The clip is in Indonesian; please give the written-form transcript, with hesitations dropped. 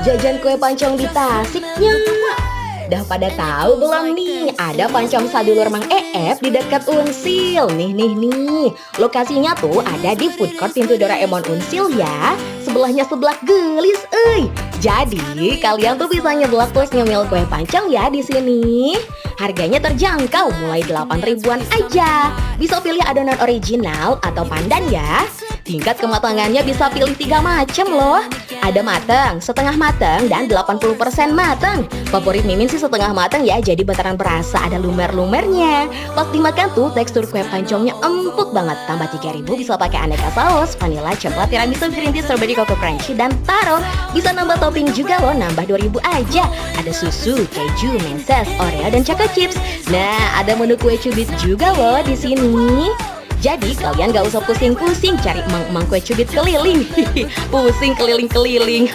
jajan kue pancong di Tasiknya. Dah pada tahu belum nih? Ada pancong sadulur Mang Eep di dekat Unsil. Nih. Lokasinya tuh ada di food court pintu Doraemon Unsil ya. Sebelahnya seblak gelis, Jadi kalian tuh bisa nyeblak plus nyemil kue pancong ya di sini. Harganya terjangkau, mulai 8 ribuan aja. Bisa pilih adonan original atau pandan ya. Tingkat kematangannya bisa pilih 3 macam loh. Ada matang, setengah matang, dan 80% matang. Favorit Mimin sih setengah matang ya, jadi bakaran berasa ada lumer-lumernya. Pas dimakan tuh tekstur kue pancongnya empuk banget. Tambah 3.000 bisa pakai aneka saus, vanilla, coklat, tiramisu, green tea, strawberry, coco crunchy, dan taro. Bisa nambah topping juga loh, nambah 2.000 aja. Ada susu, keju, meses, oreo, dan choco chips. Nah, ada menu kue cubit juga loh di sini. Jadi kalian gak usah pusing-pusing cari emang-emang kue cubit keliling. Pusing keliling-keliling.